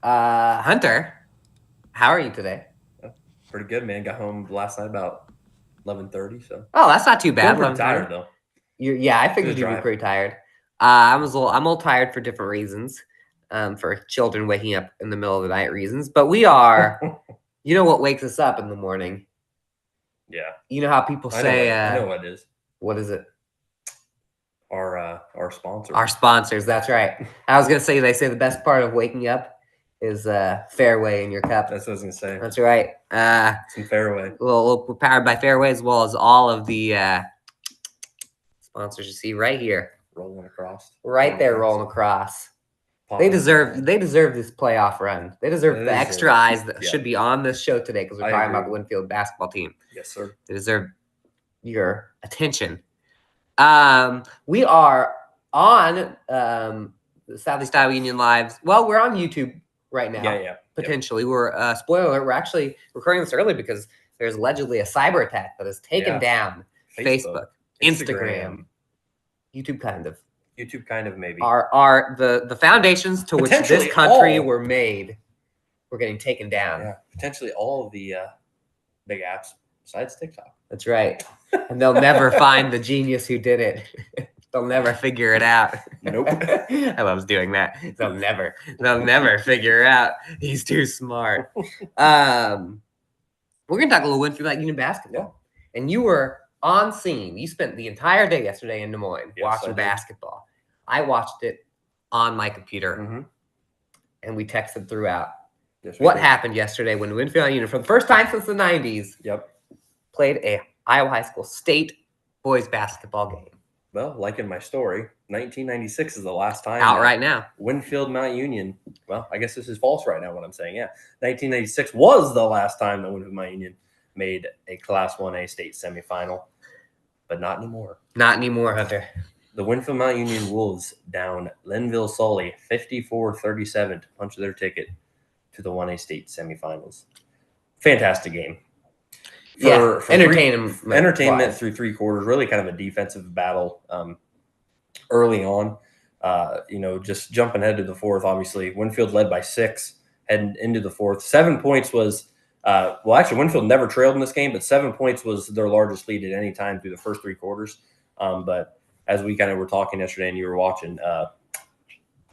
Hunter, how are you today? Pretty good, man. Got home last night about 11:30, so Oh, that's not too feeling bad. pretty 11:30. tired though. Yeah, I It was figured you'd be driving. pretty tired. I'm a little tired for different reasons. For children waking up in the middle of the night reasons, but we are. You know what wakes us up in the morning? Yeah, You know how people I know say, what I know what it is. what is it? Our sponsors. Our sponsors. That's right. I was gonna say they say the best part of waking up is Fairway in your cup. That's what I was gonna say. That's right. Some Fairway We're powered by Fairway as well as all of the sponsors you see right here, rolling across. right there, rolling across. They Popping deserve this playoff run. They deserve the extra eyes that yeah. should be on this show today because we're I talking about agree. the Winfield basketball team. Yes, sir. They deserve your attention. We are on the Southeast Iowa Union Lives. Well, we're on YouTube right now. Yeah. Potentially, we're spoiler alert. We're actually recording this early because there's allegedly a cyber attack that has taken down Facebook, Instagram, YouTube, kind of. YouTube, kind of maybe. Are the foundations to which this country were made were getting taken down. Yeah, potentially all of the big apps besides TikTok. That's right. And they'll never find the genius who did it. They'll never figure it out. Nope. I love doing that. They'll never figure it out. He's too smart. We're gonna talk a little Winfield Union basketball. Yeah. And you were on scene. You spent the entire day yesterday in Des Moines watching basketball. I watched it on my computer, and we texted throughout. Yes, what happened yesterday when Winfield Union, for the first time since the 90s, played a Iowa High School state boys basketball game? Well, like in my story, 1996 is the last time. Out right now. Winfield Mount Union. Well, I guess this is false right now, what I'm saying. Yeah. 1996 was the last time that Winfield Mount Union made a Class 1A state semifinal, but not anymore. Not anymore, Hunter. The Winfield Mount Union Wolves down Linville Sully 54-37 to punch their ticket to the 1A state semifinals. Fantastic game. For entertainment through three quarters, really kind of a defensive battle early on. Just jumping ahead to the fourth, obviously. Winfield led by 6 heading into the fourth. 7 points was, actually, Winfield never trailed in this game, but 7 points was their largest lead at any time through the first three quarters. But as we kind of were talking yesterday and you were watching,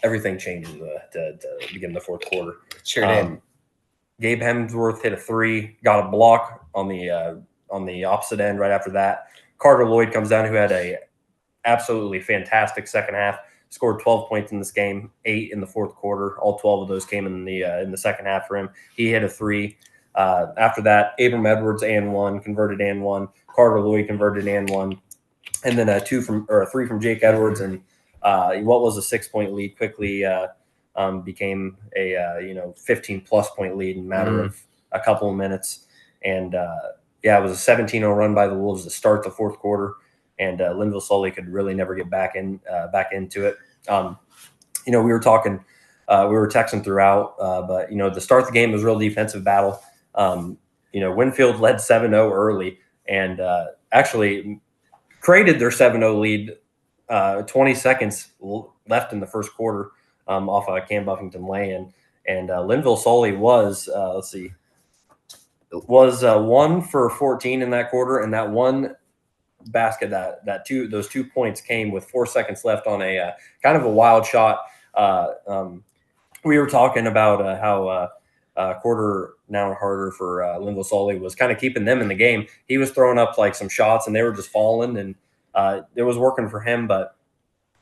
everything changed to begin the fourth quarter. Sure did. Gabe Hemsworth hit a 3, got a block on the opposite end right after that. Carter Lloyd comes down, who had a absolutely fantastic second half, scored 12 points in this game, 8 in the fourth quarter. All 12 of those came in the second half for him. He hit a 3. After that, Abram Edwards and 1, converted and 1. Carter Lloyd converted and 1. And then a 3 from Jake Edwards, and what was a 6-point lead quickly became a 15-plus point lead in a matter of a couple of minutes. And it was a 17-0 run by the Wolves to start the fourth quarter, and Linville Sully could really never get back into it. We were talking, we were texting throughout, but to start the game was a real defensive battle. Winfield led 7-0 early, and actually created their 7-0 lead 20 seconds left in the first quarter off a Cam Buffington lay-in. And Linville Sully was 1 for 14 in that quarter, and that one basket, those 2 points came with 4 seconds left on a kind of a wild shot. We were talking about how quarter now harder for Linville Sully was kind of keeping them in the game. He was throwing up like some shots, and they were just falling, and it was working for him. But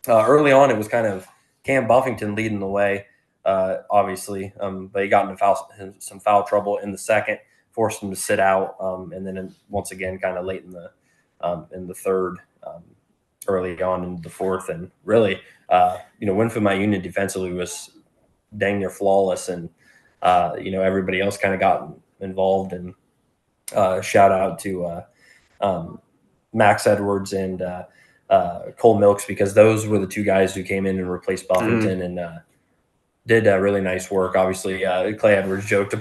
early on, it was kind of Cam Buffington leading the way, obviously. But he got into some foul trouble in the second, forced him to sit out, and then once again, kind of late in the third, early on into the fourth, and really, Winfield Mount Union defensively was dang near flawless, and everybody else kind of got involved. And shout out to Max Edwards and Cole Milks, because those were the 2 guys who came in and replaced Buffington and did really nice work. Obviously, Clay Edwards joked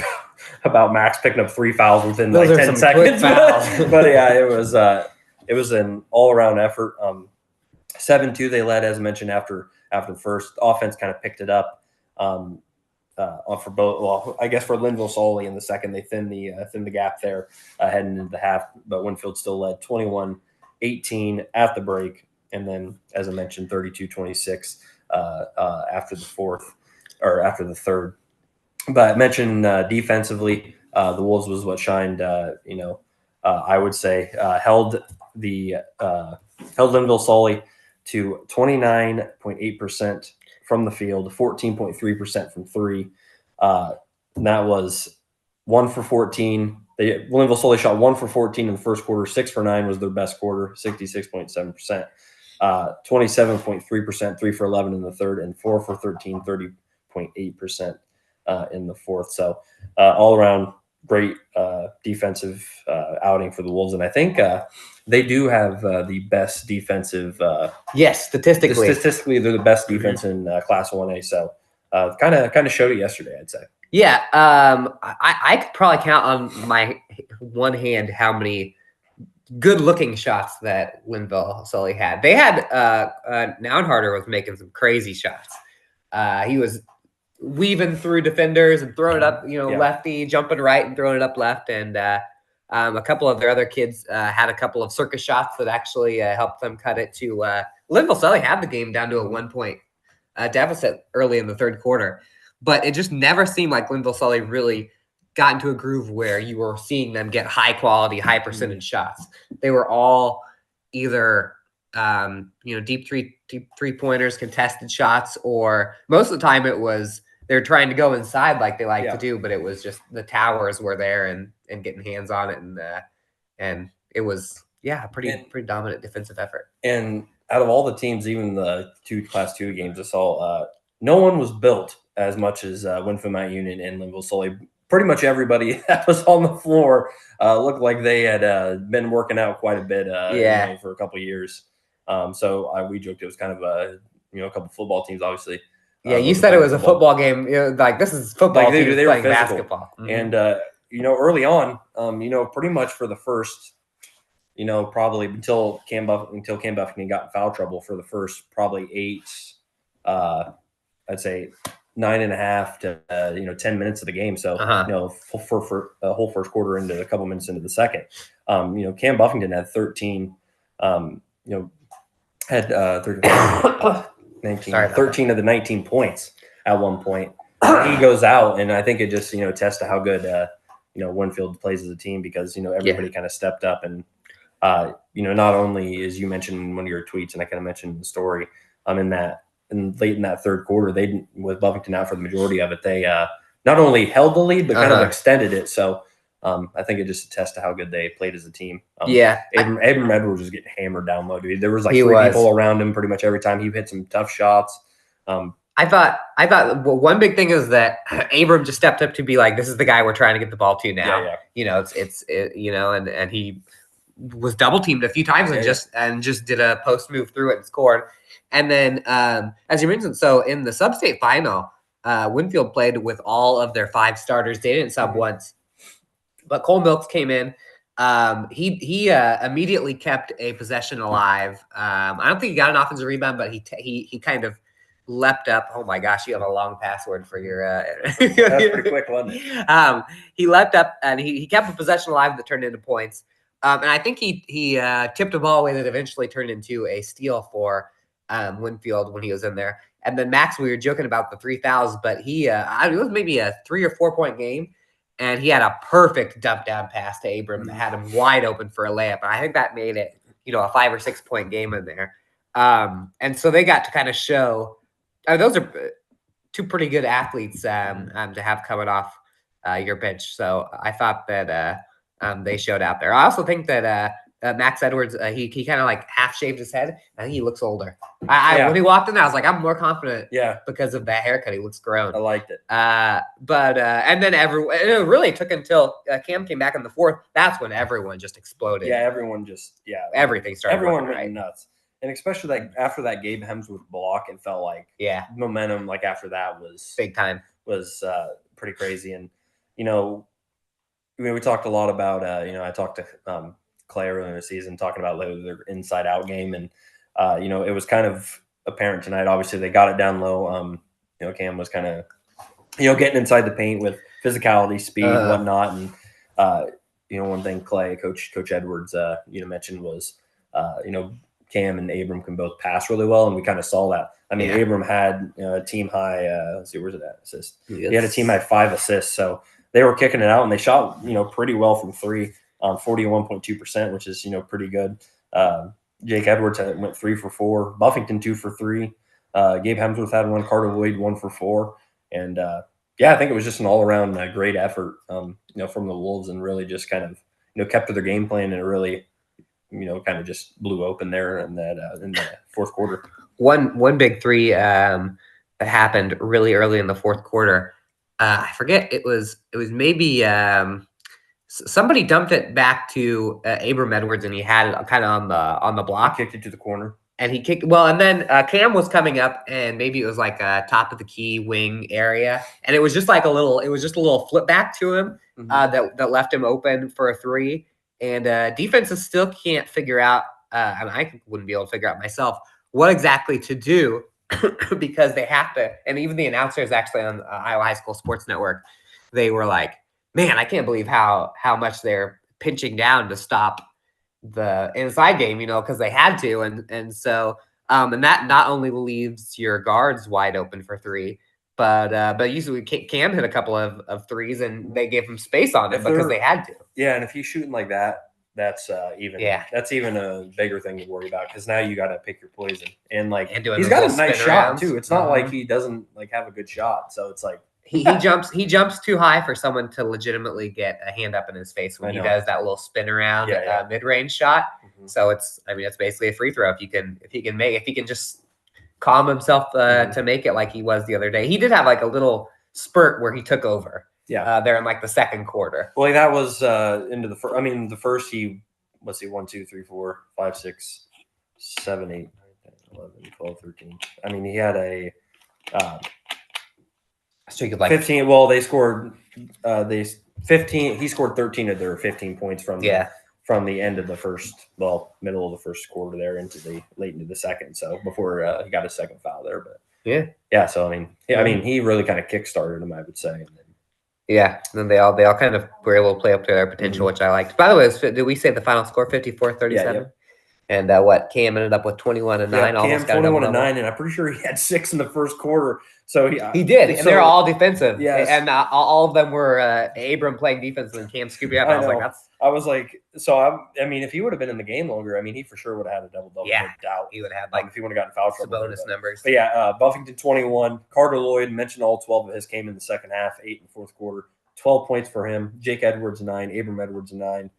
about Max picking up 3 fouls within like 10 seconds. But yeah, it was an all-around effort. 7-2 they led, as mentioned, after the first. Offense kind of picked it up. for both. Well, I guess for Linville Sully in the second, they thinned the gap there heading into the half, but Winfield still led 21-18 at the break, and then, as I mentioned, 32-26 after the fourth or after the third. But I mentioned defensively, the Wolves was what shined. I would say held Linville Sully to 29.8% from the field, 14.3% from three. And that was 1 for 14. Linville Sully shot 1 for 14 in the first quarter. 6 for 9 was their best quarter, 66.7%. 27.3%, 3 for 11 in the third, and 4 for 13, 30.8% in the fourth. So all around great defensive outing for the Wolves. And I think they do have the best defensive. Yes, statistically. Statistically, they're the best defense in Class 1A. So kind of showed it yesterday, I'd say. Yeah, I could probably count on my one hand how many good-looking shots that Linville Sully had. They had Naunharder was making some crazy shots. He was weaving through defenders and throwing it up, lefty, jumping right and throwing it up left. And a couple of their other kids had a couple of circus shots that actually helped them cut it to Linville Sully had the game down to a 1-point deficit early in the third quarter. But it just never seemed like Linville Sully really got into a groove where you were seeing them get high quality, high percentage shots. They were all either deep three pointers, contested shots, or most of the time it was they're trying to go inside like they like to do, but it was just the towers were there and getting hands on it, and it was pretty dominant defensive effort. And out of all the teams, even the two Class 2 games I saw, no one was built as much as Winfield Mount Union and Linville Sully. Pretty much everybody that was on the floor looked like they had been working out quite a bit for a couple of years. So we joked it was kind of a couple football teams, obviously. Yeah, you said it was a football game. Like, this is football like teams they were playing physical. basketball. Mm-hmm. And early on, pretty much for the first, probably until Cam Buffington got in foul trouble for the first probably 8, I'd say 9.5 to 10 minutes of the game. So for a whole first quarter into a couple minutes into the second, Cam Buffington had 13. Had 13 of the 19 points at one point. He goes out, and I think it just attests to how good Winfield plays as a team, because everybody kind of stepped up, and not only, as you mentioned in one of your tweets, and I kind of mentioned in the story, late in that third quarter, they, with Buffington out for the majority of it, they not only held the lead but kind of extended it. So I think it just attests to how good they played as a team. Abram Edwards was getting hammered down low, dude. There was like three people around him pretty much every time. He hit some tough shots. I thought one big thing is that Abram just stepped up to be like, this is the guy we're trying to get the ball to now. Yeah. And he was double teamed a few times and just did a post move through it and scored. And then, as you mentioned, so in the sub-state final, Winfield played with all of their 5 starters. They didn't sub once, but Cole Milks came in. He immediately kept a possession alive. I don't think he got an offensive rebound, but he kind of leapt up. Oh my gosh, you have a long password for your. That's pretty quick, wasn't it? He leapt up and he kept a possession alive that turned into points. And I think he tipped a ball away that eventually turned into a steal for Winfield when he was in there. And then Max, we were joking about the 3 fouls, but it was maybe a 3 or 4 point game, and he had a perfect dump down pass to Abram that had him wide open for a layup. And I think that made it, a 5 or 6 point game in there. And so they got to kind of show. Those are 2 pretty good athletes to have coming off your bench. So I thought that they showed out there. I also think that Max Edwards, he kind of like half shaved his head. I think he looks older. When he walked in, I was like, I'm more confident. Yeah, because of that haircut, he looks grown. I liked it. And then it really took until Cam came back in the fourth. That's when everyone just exploded. Yeah, everyone everything started. Everyone went nuts, and especially after that Gabe Hemsworth block, it felt like momentum. Like after that was big time. Was pretty crazy, and we talked a lot about I talked to Clay earlier in the season talking about their inside out game, and it was kind of apparent tonight. Obviously they got it down low. Cam was kind of getting inside the paint with physicality, speed, Uh-huh. whatnot, and one thing Coach Edwards, mentioned was, Cam and Abram can both pass really well, and we kind of saw that. I mean, Yeah. Abram had a team high. Let's see, where's it at? Assist. He had a It's- team high 5 assists, so they were kicking it out, and they shot pretty well from three, 41.2%, which is pretty good. Jake Edwards went 3 for 4. Buffington 2 for 3. Gabe Hemsworth had 1. Carter Lloyd 1 for 4, and I think it was just an all around great effort, from the Wolves, and really just kind of kept to their game plan, and it really kind of just blew open there in the fourth quarter. One big three that happened really early in the fourth quarter. I forget, it was maybe somebody dumped it back to Abram Edwards, and he had it kind of on the block, Kicked it to the corner, and he kicked well, and then Cam was coming up, and maybe it was like top of the key wing area, and it was just like a little flip back to him that left him open for a three, and defenses still can't figure out, and I wouldn't be able to figure out myself what exactly to do because they have to, and even the announcers actually on Iowa High School Sports Network, they were like, man, I can't believe how much they're pinching down to stop the inside game, because they had to, and so and that not only leaves your guards wide open for three, but usually Cam hit a couple of threes, and they gave him space on it because they had to. Yeah, and if he's shooting like that, that's even a bigger thing to worry about, because now you got to pick your poison, and he's got a nice shot too. It's not like he doesn't have a good shot, so it's like he jumps too high for someone to legitimately get a hand up in his face when he does that little spin around mid-range shot. So it's basically a free throw if he can just calm himself to make it like he was the other day. He did have like a little spurt where he took over. There in like the second quarter. Well, that was into the first. I mean, the first he, let's see, 1, 2, 3, 4, 5, 6, 7, 8, 9, 10, 11, 12, 13. I mean, he had a streak of like 15. Well, they scored 15. He scored 13 of their 15 points from the end of the first, middle of the first quarter there into late into the second. So before he got a second foul there, but So I mean, he really kind of kickstarted him, I would say. And then, and then they all kind of were able to play up to their potential, which I liked. By the way, did we say the final score 54-37? And what Cam ended up with 21 and 9. Cam 21 and 9, and I'm pretty sure he had 6 in the first quarter. So he did, and they're all defensive. Yes, and all of them were Abram playing defense, and Cam scooping up. I was like, I mean, if he would have been in the game longer, I mean, he for sure would have had a double. Yeah, no doubt. He would have had if he would have gotten foul trouble. Bonus numbers. But Buffington 21. Carter Lloyd, mentioned all 12 of his came in the second half, 8 in the fourth quarter. 12 points for him. Jake Edwards 9, Abram Edwards 9.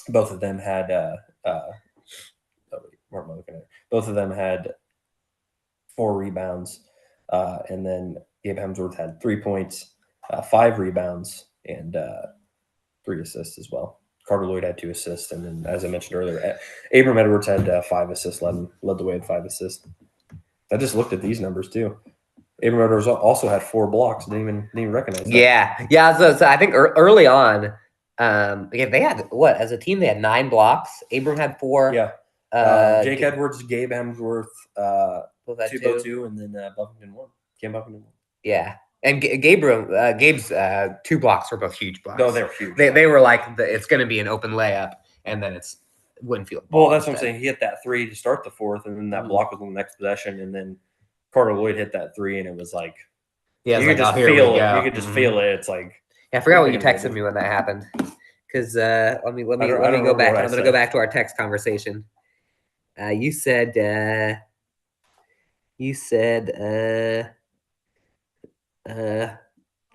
Both of them had both of them had 4 rebounds, and then Gabe Hemsworth had 3 points, 5 rebounds, and 3 assists as well. Carter Lloyd had 2 assists, and then, as I mentioned earlier, Abram Edwards had 5 assists, led the way with 5 assists. I just looked at these numbers too. Abram Edwards also had 4 blocks. Didn't even recognize that. Yeah. So I think early on, they had as a team they had 9 blocks. Abram had 4. Yeah. Jake Edwards, Gabe Hemsworth, 2, and then Buffington 1. Cam Buffington 1. Yeah. And Gabe's 2 blocks were both huge blocks. No, they were huge. They were like, it's going to be an open layup, and then it's Winfield. Well, that's what I'm saying. He hit that 3 to start the fourth, and then that block was on the next possession, and then Carter Lloyd hit that 3, and it was like, you could just feel it. You could just feel it. It's like, I forgot what you texted me when that happened. Because let me go back. I'm going to go back to our text conversation. You said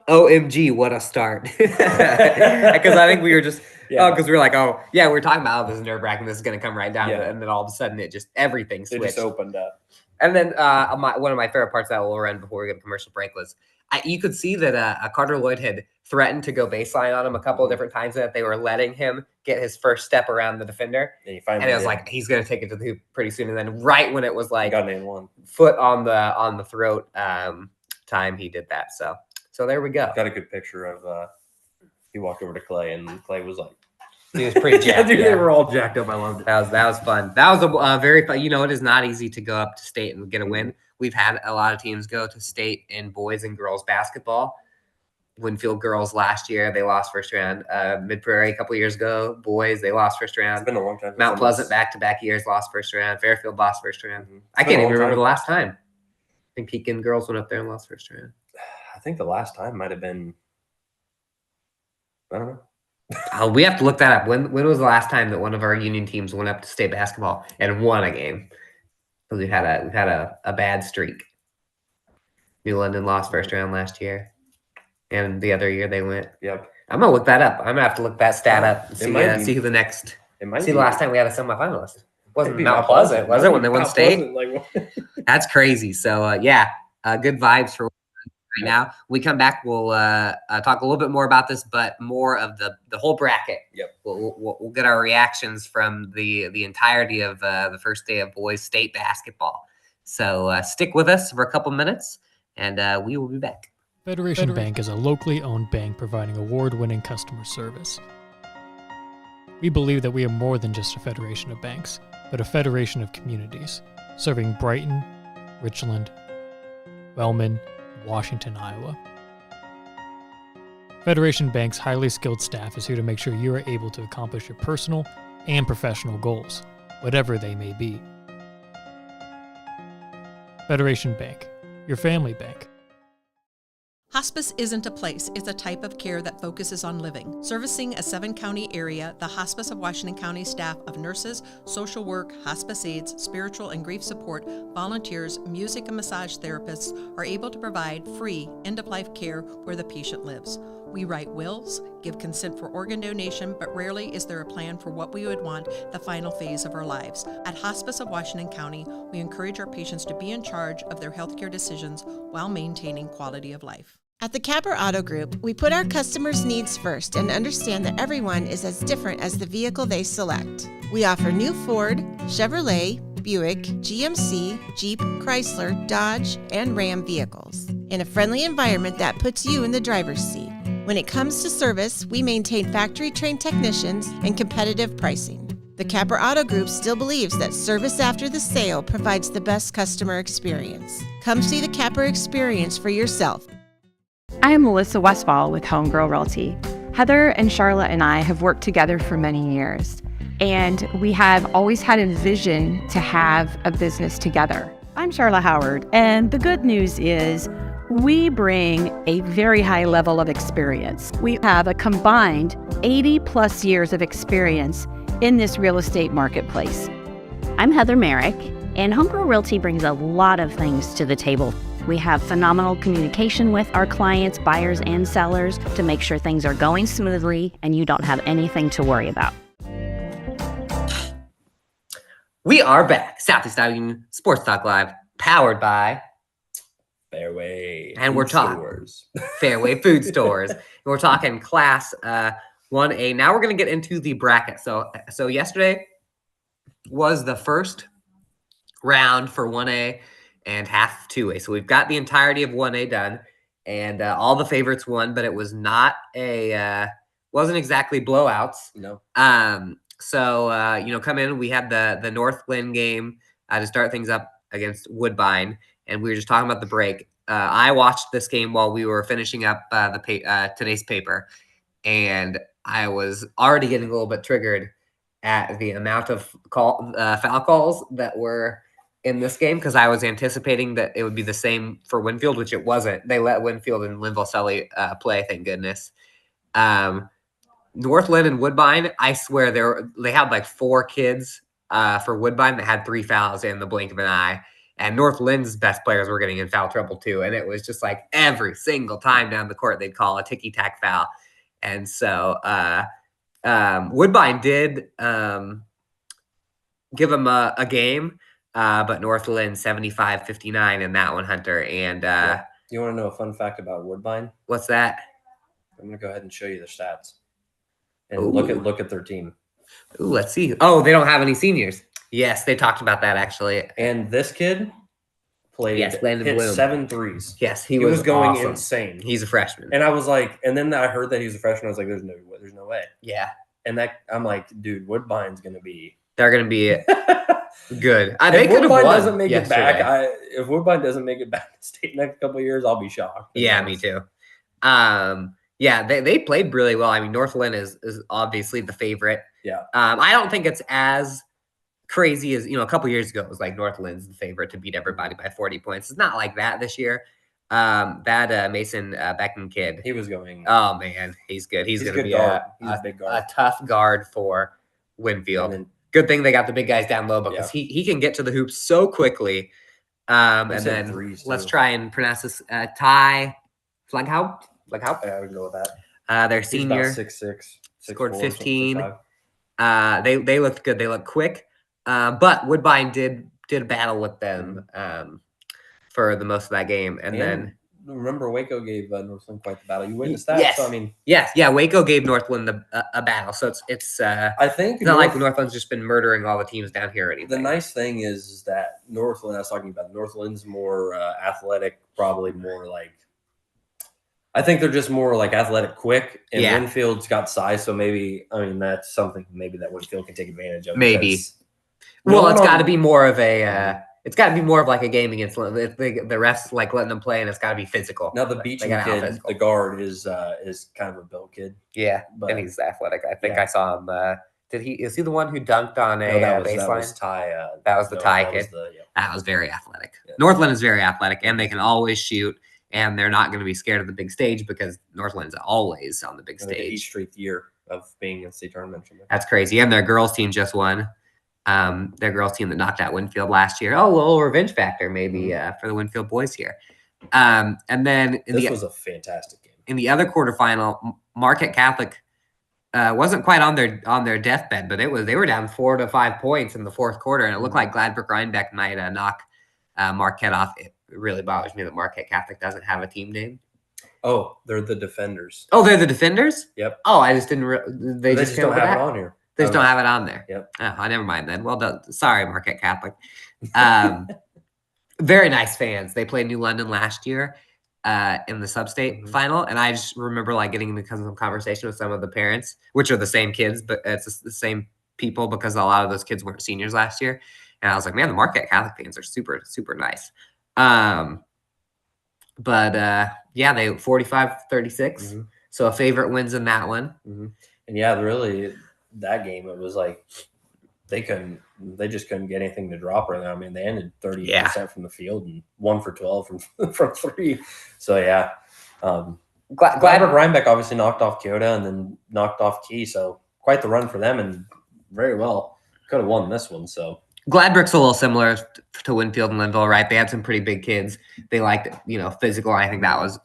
OMG, what a start. Because I think we were just because we were like, we were talking about this is nerve-wracking, this is going to come right down, and then all of a sudden everything switched. It just opened up. And then one of my favorite parts that we'll run before we get a commercial break was you could see that Carter Lloyd had threatened to go baseline on him a couple of different times, and that they were letting him get his first step around the defender. And it was like, he's going to take it to the hoop pretty soon. And then right when it was like foot on the throat time, he did that. So there we go. Got a good picture of he walked over to Clay, and Clay was like, he was pretty jacked. They were all jacked up. I loved it. That was fun. That was a very fun. It is not easy to go up to state and get a win. we've had a lot of teams go to state in boys and girls basketball. Winfield girls last year, they lost first round. Mid Prairie a couple years ago, boys, they lost first round. It's been a long time. Mount Pleasant back-to-back years lost first round. Fairfield lost first round. I been can't a even long remember time. the last time. I think Pekin girls went up there and lost first round. I think the last time might have been, I don't know. We have to look that up. When was the last time that one of our Union teams went up to state basketball and won a game? Because we've had a bad streak. New London lost first round last year, and the other year they went. Yep. I'm gonna look that up. I'm gonna have to look that stat up. And see who the next. It might See be the last time we had a semifinalist. It wasn't be Mount Pleasant, was it? When they won Mount state. Pleasant, That's crazy. So yeah, good vibes for right now. When we come back, we'll talk a little bit more about this, but more of the whole bracket. Yep. We'll get our reactions from the entirety of the first day of boys state basketball. So stick with us for a couple minutes, and we will be back. Federation Bank is a locally owned bank providing award-winning customer service. We believe that we are more than just a federation of banks, but a federation of communities, serving Brighton, Richland, Wellman, and Washington, Iowa. Federation Bank's highly skilled staff is here to make sure you are able to accomplish your personal and professional goals, whatever they may be. Federation Bank, your family bank. Hospice isn't a place, it's a type of care that focuses on living. Servicing a 7-county area, the Hospice of Washington County staff of nurses, social work, hospice aides, spiritual and grief support, volunteers, music and massage therapists are able to provide free end-of-life care where the patient lives. We write wills, give consent for organ donation, but rarely is there a plan for what we would want the final phase of our lives. At Hospice of Washington County, we encourage our patients to be in charge of their healthcare decisions while maintaining quality of life. At the Capper Auto Group, we put our customers' needs first and understand that everyone is as different as the vehicle they select. We offer new Ford, Chevrolet, Buick, GMC, Jeep, Chrysler, Dodge, and Ram vehicles in a friendly environment that puts you in the driver's seat. When it comes to service, we maintain factory-trained technicians and competitive pricing. The Capper Auto Group still believes that service after the sale provides the best customer experience. Come see the Capper experience for yourself. I am Melissa Westfall with Homegirl Realty. Heather and Charlotte and I have worked together for many years, and we have always had a vision to have a business together. I'm Charlotte Howard, and the good news is we bring a very high level of experience. We have a combined 80 plus years of experience in this real estate marketplace. I'm Heather Merrick, and Homegirl Realty brings a lot of things to the table. We have phenomenal communication with our clients, buyers and sellers, to make sure things are going smoothly and you don't have anything to worry about. We are back. Southeast Iowa Union Sports Talk Live, powered by Fairway. And we're talking Fairway Food Stores. And we're talking Class 1A. Now we're going to get into the bracket. So yesterday was the first round for 1A and half 2A. So we've got the entirety of 1A done, and all the favorites won, but it was not wasn't exactly blowouts. No. So come in. We had the Northland game to start things up against Woodbine, and we were just talking about the break. I watched this game while we were finishing up today's paper, and I was already getting a little bit triggered at the amount of foul calls that were in this game, because I was anticipating that it would be the same for Winfield, which it wasn't. They let Winfield and Linville Sully play, thank goodness. Northland and Woodbine, I swear they had like 4 kids for Woodbine that had 3 fouls in the blink of an eye. And Northland's best players were getting in foul trouble too. And it was just like every single time down the court, they'd call a ticky-tack foul. And so Woodbine did give them a game, but Northland 75-59 in that one, Hunter. And You want to know a fun fact about Woodbine? what's that? I'm going to go ahead and show you the stats. And Ooh. look at their team. Ooh, let's see. Oh, they don't have any seniors. Yes, they talked about that actually. And this kid played Landon hit Bloom. 7 threes. Yes, He was going awesome. insane. He's a freshman. And I was like, and then I heard that he was a freshman. I was like, there's no way. Yeah, And I'm like, dude, Woodbine's going to be. they're going to be Good. If They could have Woodbine won doesn't make it back, yesterday. if Woodbine doesn't make it back to state next couple of years, I'll be shocked. to be Yeah, me honest. too. Yeah, they played really well. I mean, Northland is obviously the favorite. Yeah. I don't think it's as crazy as a couple years ago. It was like Northland's the favorite to beat everybody by 40 points. It's not like that this year. That Mason Beckman kid. He was going. Oh man, he's good. He's He's a going to good be guard. He's a big guard. a tough guard for Winfield. And then Good thing they got the big guys down low because he can get to the hoop so quickly. And He's then hit threes, let's too. try and pronounce this. Ty Flaghaupt. Yeah, I would go with that. Their He's senior. about 6'6", Scored 6'4", 15. 6'5". They looked good. They looked quick. But Woodbine did battle with them for the most of that game. And then remember, Waco gave Northland quite the battle. You witnessed that. yes. So, I mean, yeah, Waco gave Northland a battle. So it's I think not like Northland's just been murdering all the teams down here or anything. the nice thing is that Northland, I was talking about, Northland's more athletic, probably more like, I think they're just more like athletic, quick, and Yeah. Winfield's got size. So maybe, I mean, that's something maybe that Winfield can take advantage of. Maybe. because Well, no it's one got to on- be more of a. It's got to be more of like a game against the refs, like letting them play, and it's got to be physical. Now the They Beecham gotta kid, out-physical. the guard, is kind of a built kid. Yeah, But and he's athletic. I think yeah. I saw him. Is he the one who dunked on a no, that baseline? was Ty. That was the Ty that was kid. the- yeah. That was very athletic. Yeah. Northland is very athletic, and they can always shoot, and they're not going to be scared of the big stage because Northland's always on the big And they did each stage. straight year of being in the state tournament. That's crazy. And their girls team just won. Their girls team that knocked out Winfield last year. Oh, a little revenge factor maybe for the Winfield boys here. And then This was a fantastic game. in the other quarterfinal, Marquette Catholic wasn't quite on their deathbed, but they were down 4 to 5 points in the fourth quarter, and it looked like Gladbrook Rhinebeck might knock Marquette off. It really bothers me that Marquette Catholic doesn't have a team name. Oh, they're the defenders. Oh, they're the Defenders? Yep. Oh, I just didn't. They just don't came up with have that? it on here. They just don't have it on there. Yep. Oh, never mind then. Well done. Sorry, Marquette Catholic. Very nice fans. They played New London last year in the sub-state Mhm. final, and I just remember like getting into some conversation with some of the parents, which are the same kids, but it's the same people because a lot of those kids weren't seniors last year. And I was like, man, the Marquette Catholic fans are super, super nice. Yeah, they 45-36. Mhm. So a favorite wins in that one. And yeah, really, that game, it was like they just couldn't get anything to drop right now. I mean, they ended 30% from the field and 1 for 12 from 3. So yeah, Gladbrook Rhinebeck obviously knocked off Kyoto and then knocked off Key. So quite the run for them, and very well could have won this one. So Gladbrook's a little similar to Winfield and Linville, right? They had some pretty big kids. They liked, physical. I think that was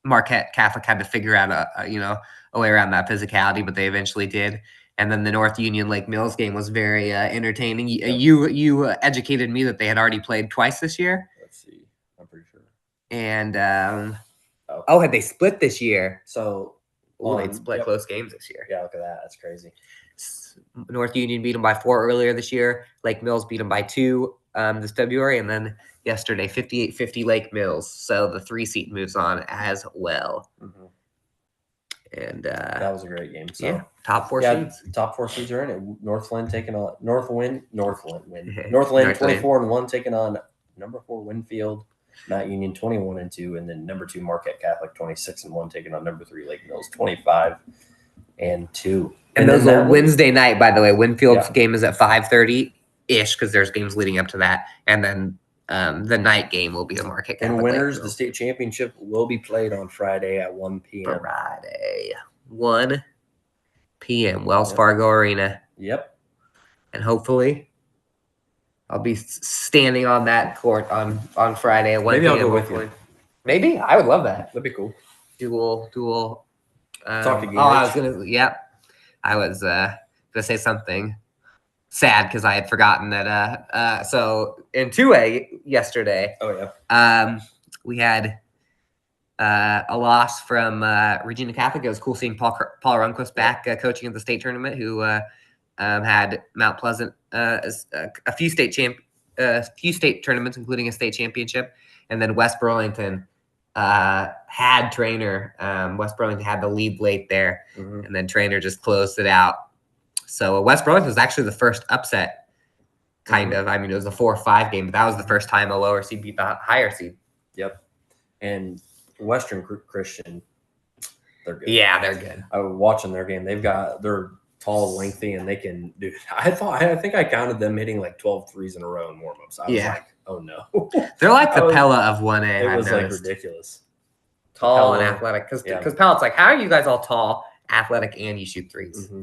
Marquette Catholic had to figure out a way around that physicality, but they eventually did. And then the North Union Lake Mills game was very entertaining. You educated me that they had already played twice this year. let's see, I'm pretty sure. And Oh. had they split this year? So They'd split yep. close games this year. Yeah, look at that. That's crazy. North Union beat them by 4 earlier this year. Lake Mills beat them by 2 this February, and then yesterday 58-50 Lake Mills. So the 3 seed moves on as well. Mhm. And That was a great game. So yeah, top 4 yeah, seeds. top 4 seeds are in it. Northland taking on Northland Northland. 24-1 taking on number 4 Winfield, Mount Union 21-2, and then number 2 Marquette Catholic 26-1 taking on number 3 Lake Mills 25-2. And then those that are one- Wednesday night, by the way. Winfield's Yeah. game is at 5:30-ish because there's games leading up to that. And then the night game will be the Marquette Catholic. And Lake winners, the Mills. state championship will be played on Friday at 1 p.m. Friday, 1 p.m. Wells Yep. Fargo Arena. Yep. And hopefully I'll be standing on that court on Friday at 1 Maybe I'll p.m. go with you. hopefully. Maybe I would love that. That'd be cool. Dual. Talk to I was Gingrich. gonna. Yep. I was gonna say something sad because I had forgotten that. So in 2A yesterday, Oh yeah. we had a loss from Regina Catholic. It was cool seeing Paul Runquist back coaching at the state tournament, who had Mount Pleasant as a few state tournaments, including a state championship, and then West Burlington had Trainer. West Burlington had the lead late there, and then Trainer just closed it out. So West Burlington was actually the first upset kind of. I mean, it was a 4-5 game, but that was the first time a lower seed beat the higher seed. Yep. And Western Christian, they're good. Yeah, they're good. I was watching their game. They're tall, lengthy, and they can do. I think I counted them hitting like 12 threes in a row in warmups. I was like, oh no. They're like the Pella of 1A. It was I've like noticed. ridiculous. Tall and Pella. athletic. Because Yeah. Pella's like, how are you guys all tall, athletic, and you shoot threes? Mm-hmm.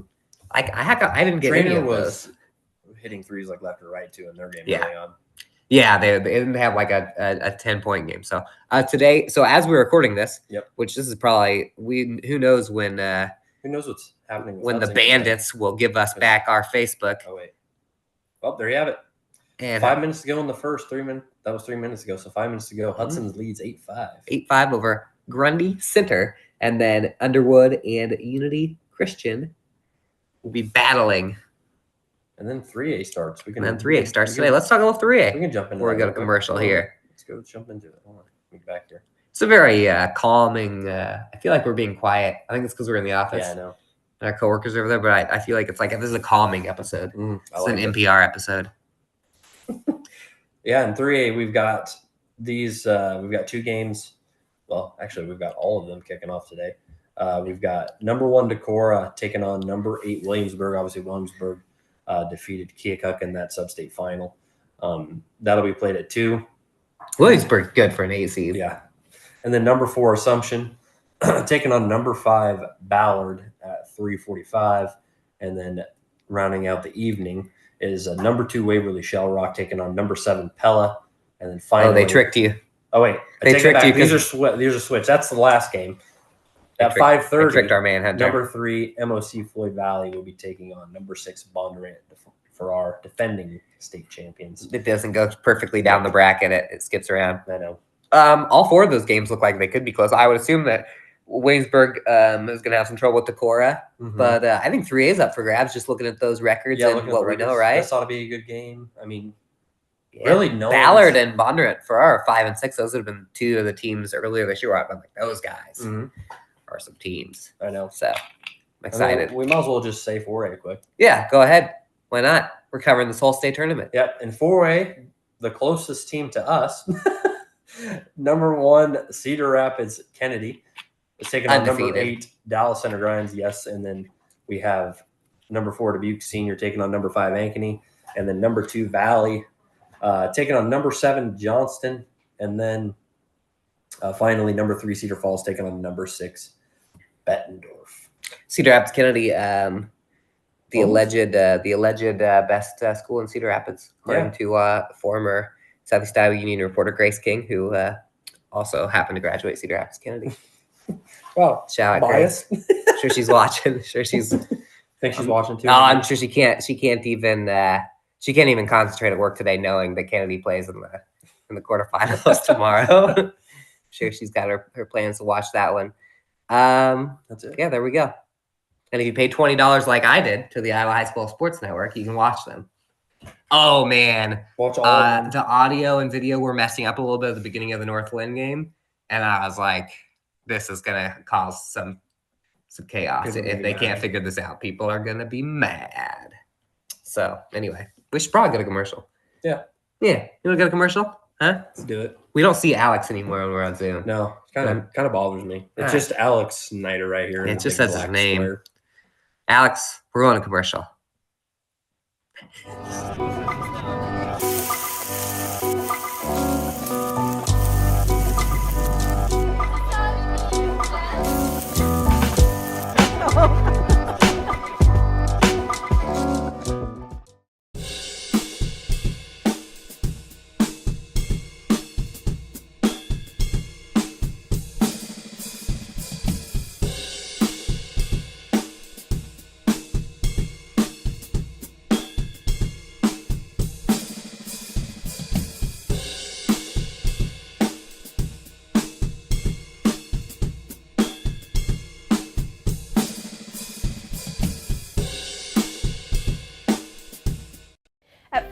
Like I didn't get any Trainer of was those. hitting threes like left and right too in their game. Yeah. Early on. Yeah, they didn't have like a 10-point game. So today, so as we're recording this, Yep. which this is probably who knows when Who knows what's happening with when the Hudson today. Bandits will give us back our Facebook. Oh wait. Well, there you have it. And 5 minutes to go in the first 3 minutes. That was 3 minutes ago. So 5 minutes to go. Hudson's leads 8-5. 8-5 over Grundy Center, and then Underwood and Unity Christian will be battling. And then 3A starts. And then 3A starts today. Let's talk a little 3A We can jump into before we that go to real quick. commercial Hold on. here. Let's go jump into it. Hold on. Let me get back here. It's a very calming. I feel like we're being quiet. I think it's because we're in the office. Yeah, I know. And our coworkers are over there, but I feel like it's like this is a calming episode. I It's like an it. NPR episode. Yeah, in 3A, we've got these. We've got 2 games. Well, actually, we've got all of them kicking off today. We've got number 1 Decorah taking on number 8 Williamsburg. Obviously, Williamsburg defeated Keokuk in that sub-state final. That'll be played at 2. Williamsburg's good for an 8 seed. Yeah. And then number 4 Assumption taking on number 5 Ballard at 3:45. And then rounding out the evening is number 2 Waverly Shell Rock taking on number 7 Pella. And then finally, Oh, they tricked you. Oh wait, They tricked you These 'cause- are switch. That's the last game. At They 5:30, tricked our manhunter. number 3 MOC Floyd Valley will be taking on number 6 Bondurant for our defending state champions. It doesn't go perfectly down the bracket. It skips around. I know. All 4 of those games look like they could be close. I would assume that Williamsburg is going to have some trouble with Decorah, but I think 3A is up for grabs. Just looking at those records and looking at what the we know, records, right? This ought to be a good game. I mean, Yeah. really, no Ballard one's- and Bondurant for our 5 and 6. Those would have been 2 of the teams earlier this year. I've been like, those guys Mhm. are some teams. I know. So I'm I mean, excited. we might as well just say 4A quick. Yeah, go ahead. Why not? We're covering this whole state tournament. Yep. In 4A, the closest team to us, number 1 Cedar Rapids Kennedy is taking on number Undefeated. 8 Dallas Center Grimes. Yes, and then we have number 4 Dubuque Senior taking on number 5 Ankeny, and then number 2 Valley taking on number 7 Johnston, and then finally number 3 Cedar Falls taking on number 6 Bettendorf. Cedar Rapids Kennedy, the Oh. alleged best school in Cedar Rapids, according to former Southeast Iowa Union reporter Grace King, who also happened to graduate Cedar Rapids Kennedy. Wow, Shout out bias. Grace. Sure she's watching. Sure she's. Think she's watching too. Oh, I'm sure she can't. She can't even concentrate at work today, knowing that Kennedy plays in the quarterfinals tomorrow. Sure, she's got her plans to watch that one. That's it. Yeah, there we go. And if you pay $20 like I did to the Iowa High School Sports Network, you can watch them. Oh man, Watch all of them. the audio and video were messing up a little bit at the beginning of the Northland game, and I was like, "This is gonna cause some chaos People are gonna if be they mad. can't figure this out. People are gonna be mad." So anyway, we should probably go to commercial. Yeah. Yeah. You want to go to commercial? Huh? Let's do it. We don't see Alex anymore when we're on Zoom. No, kind of bothers me. It's Ah. just Alex Snyder right here. in It the just big says his black name. square. Alex, we're going to commercial.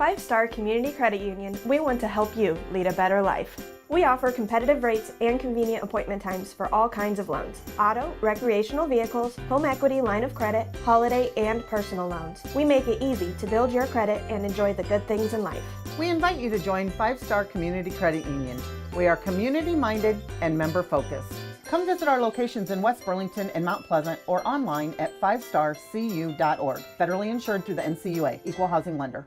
Five Star Community Credit Union, we want to help you lead a better life. We offer competitive rates and convenient appointment times for all kinds of loans: auto, recreational vehicles, home equity, line of credit, holiday, and personal loans. We make it easy to build your credit and enjoy the good things in life. We invite you to join Five Star Community Credit Union. We are community-minded and member-focused. Come visit our locations in West Burlington and Mount Pleasant or online at 5starcu.org. Federally insured through the NCUA, Equal Housing Lender.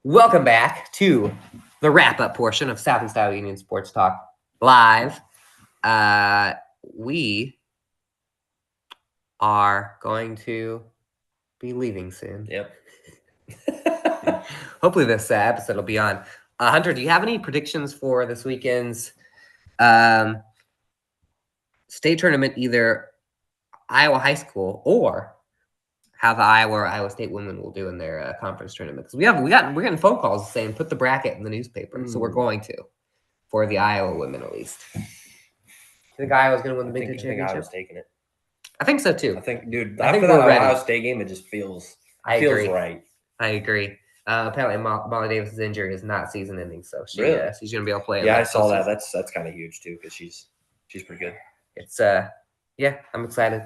Welcome back to the wrap-up portion of Southeast Iowa Union Sports Talk Live. We are going to be leaving soon. Yep. Hopefully this episode will be on. Hunter, do you have any predictions for this weekend's state tournament, either Iowa High School or how the Iowa or Iowa State women will do in their conference tournament? Because we're getting phone calls saying put the bracket in the newspaper, so we're going to for the Iowa women at least. You think Iowa's going to win the Big Ten championship? I think Iowa's taking it. I think so too. I think, dude, I think after that we're ready. Ohio State game, it just feels right. I agree. Apparently, Molly Davis's injury is not season-ending, so she's Really? going to be able to play. Yeah, I saw that. That's kind of huge too because she's pretty good. It's I'm excited.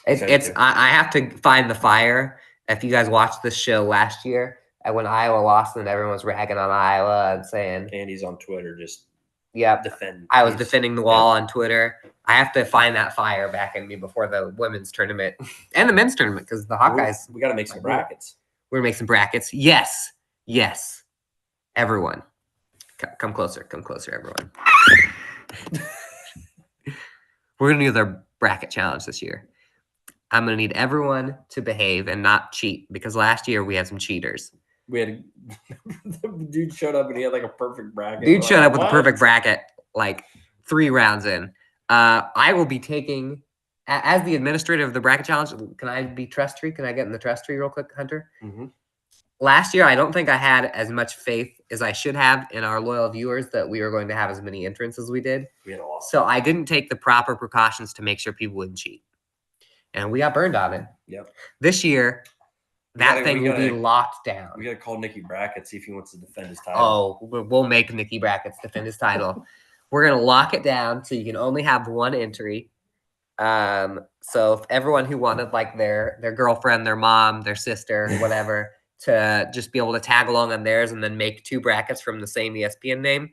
I have to find the fire. If you guys watched this show last year, when Iowa lost and everyone was ragging on Iowa and saying Andy's on Twitter just defend. I was defending the wall on Twitter. I have to find that fire back in me before the women's tournament and the men's tournament because the Hawkeyes. We got to make some brackets. We're gonna make some brackets. Yes. Everyone, come closer. Come closer, everyone. We're gonna do their bracket challenge this year. I'm going to need everyone to behave and not cheat because last year we had some cheaters. We had the dude showed up and he had like a perfect bracket. Dude showed up with a perfect bracket like 3 rounds in. I will be taking, as the administrator of the bracket challenge, can I be trust tree? Can I get in the trust tree real quick, Hunter? Mm-hmm. Last year, I don't think I had as much faith as I should have in our loyal viewers that we were going to have as many entrants as we did. We had a lot. So I didn't take the proper precautions to make sure people wouldn't cheat. And we got burned on it. Yep. This year, that thing will be locked down. We got to call Nicky Brackett, see if he wants to defend his title. Oh, we'll make Nicky Brackett defend his title. We're going to lock it down so you can only have one entry. So if everyone who wanted like their girlfriend, their mom, their sister, whatever, to just be able to tag along on theirs and then make 2 brackets from the same ESPN name,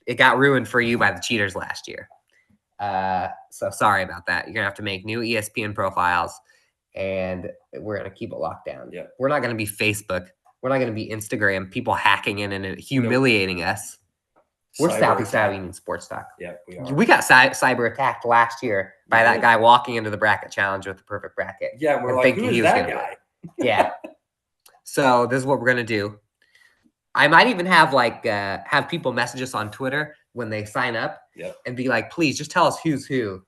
it got ruined for you by the cheaters last year. So sorry about that. You're gonna have to make new ESPN profiles and we're gonna keep it locked down. Yeah. We're not gonna be Facebook. We're not gonna be Instagram, people hacking in and humiliating us. We're Southeast Iowa Union Sports Talk. Yeah, we are. We got cyber attacked last year by that guy walking into the bracket challenge with the perfect bracket. Yeah, we're like, who's that guy? Yeah. So this is what we're gonna do. I might even have have people message us on Twitter when they sign up and be like, please just tell us who's who.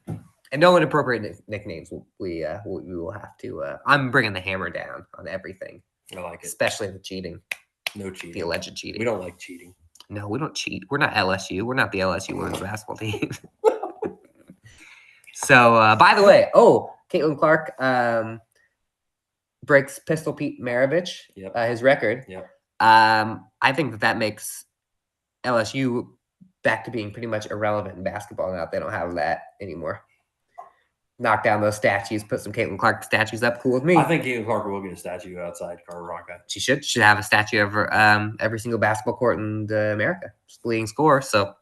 And no inappropriate nicknames. We will have to. I'm bringing the hammer down on everything. I like it. Especially the cheating. No cheating. The alleged cheating. We don't like cheating. No, we don't cheat. We're not LSU. We're not the LSU women's basketball team. So, by the way, Caitlin Clark breaks Pistol Pete Maravich, his record. Yep. I think that makes LSU back to being pretty much irrelevant in basketball now. They don't have that anymore. Knock down those statues, put some Caitlin Clark statues up. Cool with me. I think Caitlin Clark will get a statue outside Carter Rocka. She should have a statue of her, every single basketball court in America. She's the leading scorer. So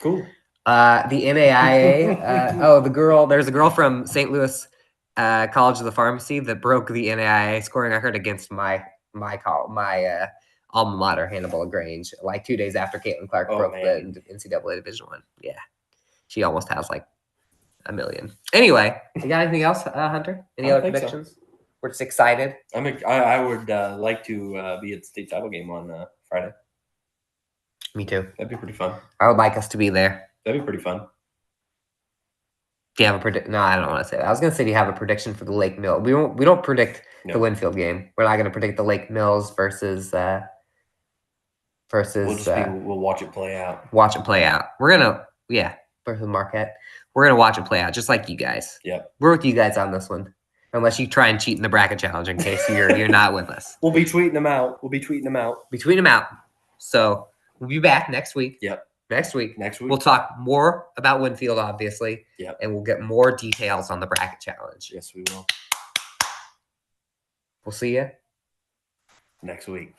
cool. The NAIA. There's a girl from St. Louis College of the Pharmacy that broke the NAIA scoring record against my alma mater, Hannibal Grange, like 2 days after Caitlin Clark broke man. the NCAA Division I. Yeah, she almost has like a million. Anyway, you got anything else, Hunter? Any I other think so. predictions? We're just excited. I would like to be at the state title game on Friday. Me too. That'd be pretty fun. I would like us to be there. That'd be pretty fun. Do you have a predict? No, I don't want to say that. I was gonna say, do you have a prediction for the Lake Mill? We don't predict No. the Winfield game. We're not gonna predict the Lake Mills versus We'll watch it play out. watch it play out. We're gonna versus Marquette. We're gonna watch it play out just like you guys. Yep. We're with you guys on this one, unless you try and cheat in the bracket challenge in case you're not with us. We'll be tweeting them out. Between them out. So we'll be back next week. Yep. Next week. Next week. We'll talk more about Winfield, obviously. Yep. And we'll get more details on the bracket challenge. Yes, we will. We'll see you Next week.